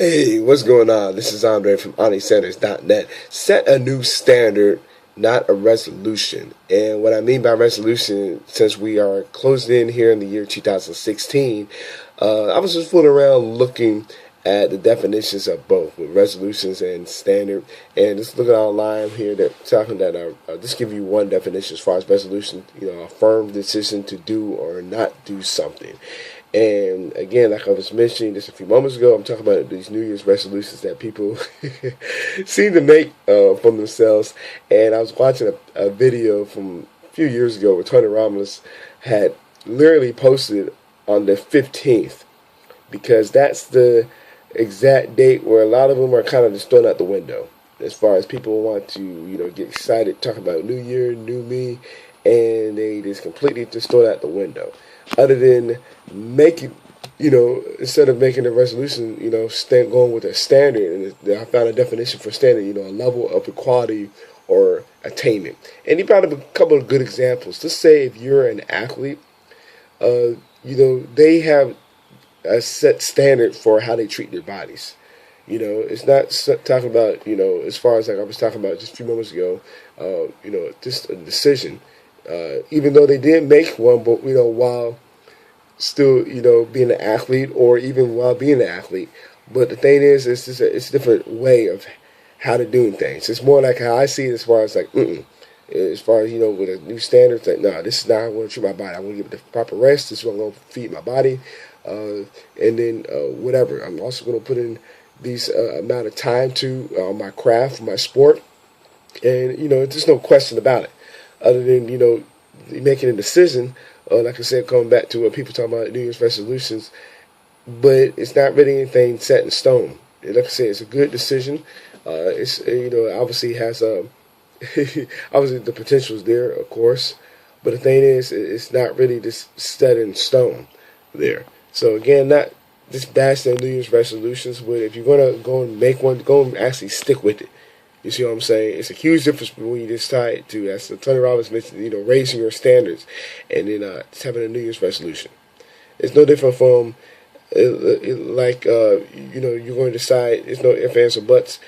Hey, what's going on? This is Andre from OnlySanders.net. Set a new standard, not a resolution. And what I mean by resolution, since we are closing in here in the year 2016, I was just fooling around looking at the definitions of both, with resolutions and standard, and just looking online here that talking that I'll just give you one definition as far as resolution. A firm decision to do or not do something. And again, like I was mentioning just a few moments ago, I'm talking about these New Year's resolutions that people seem to make from themselves. And I was watching a video from a few years ago where Tony Robbins had literally posted on the 15th, because that's the exact date where a lot of them are kind of just thrown out the window as far as people want to, get excited, talk about New Year, new me, and they just completely just throw it out the window. Other than making, instead of making a resolution, going with a standard. And I found a definition for standard, a level of equality or attainment. And he brought up a couple of good examples. Let's say if you're an athlete, they have a set standard for how they treat their bodies. It's not talking about, as far as like I was talking about just a few moments ago, just a decision. Even though they did make one, but while still being an athlete, or even while being an athlete. But the thing is, it's a different way of how to do things. It's more like how I see it, as far as like as far as with a new standard. It's like, no, this is not how I want to treat my body. I want to give it the proper rest. This is what I'm going to feed my body, and then whatever. I'm also going to put in these amount of time to my craft, my sport, and there's no question about it. Other than, making a decision, like I said, going back to what people talk about New Year's resolutions, but it's not really anything set in stone. And like I said, it's a good decision. It's, obviously has obviously the potential is there, of course, but the thing is, it's not really just set in stone there. So again, not just bashing New Year's resolutions, but if you're going to go and make one, go and actually stick with it. You see what I'm saying? It's a huge difference when you decide to, as Tony Robbins mentioned, raising your standards and then just having a New Year's resolution. It's no different from, you're going to decide, it's no ifs, ands, or buts.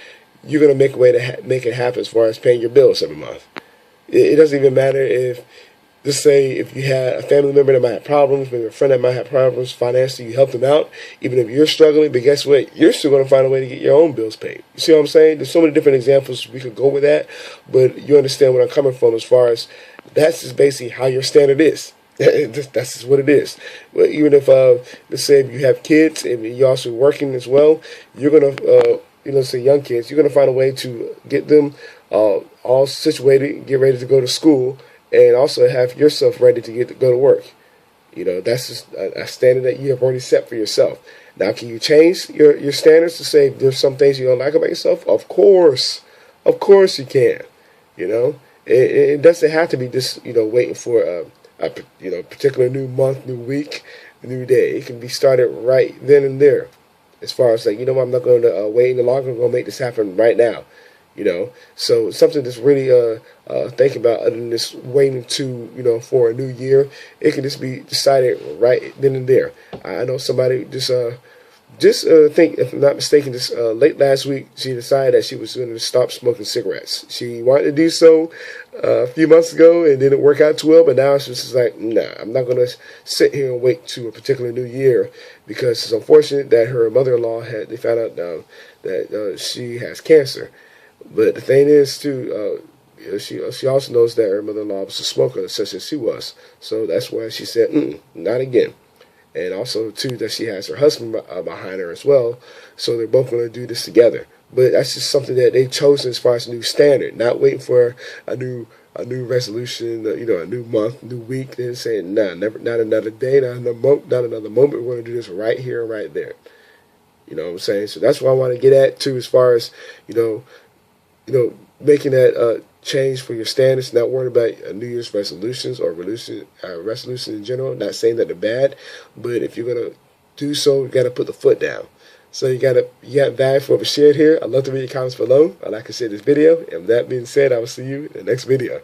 You're going to make a way to make it happen as far as paying your bills every month. It doesn't even matter if, let's say, if you had a family member that might have problems, maybe a friend that might have problems financially, you help them out, even if you're struggling, but guess what? You're still going to find a way to get your own bills paid. You see what I'm saying? There's so many different examples we could go with that, but you understand where I'm coming from as far as that's just basically how your standard is. That's just what it is. But even if, let's say, if you have kids and you're also working as well, you're going to, say young kids, you're going to find a way to get them all situated, get ready to go to school, and also have yourself ready to go to work. That's just a standard that you have already set for yourself. Now, can you change your standards to say there's some things you don't like about yourself? Of course you can. It doesn't have to be just waiting for a particular new month, new week, new day. It can be started right then and there. As far as like, I'm not going to wait any longer. I'm going to make this happen right now. So something that's really think about, other than just waiting to for a new year. It can just be decided right then and there. I know somebody just think, if I'm not mistaken, just late last week, she decided that she was going to stop smoking cigarettes. She wanted to do so a few months ago and didn't work out too well, but now she's just like, nah, I'm not going to sit here and wait to a particular new year, because it's unfortunate that her mother-in-law they found out that she has cancer. But the thing is, too, she also knows that her mother-in-law was a smoker, such as she was. So that's why she said, not again. And also, too, that she has her husband behind her as well. So they're both going to do this together. But that's just something that they chose as far as a new standard, not waiting for a new resolution, a new month, new week. Then saying, nah, never, not another day, not another moment. We're going to do this right here and right there. You know what I'm saying? So that's what I want to get at, too, as far as, making that change for your standards, not worrying about New Year's resolutions or resolutions in general. Not saying that they're bad, but if you're going to do so, you got to put the foot down. So you got value for what was shared here. I'd love to read your comments below. I'd like to share this video. And with that being said, I will see you in the next video.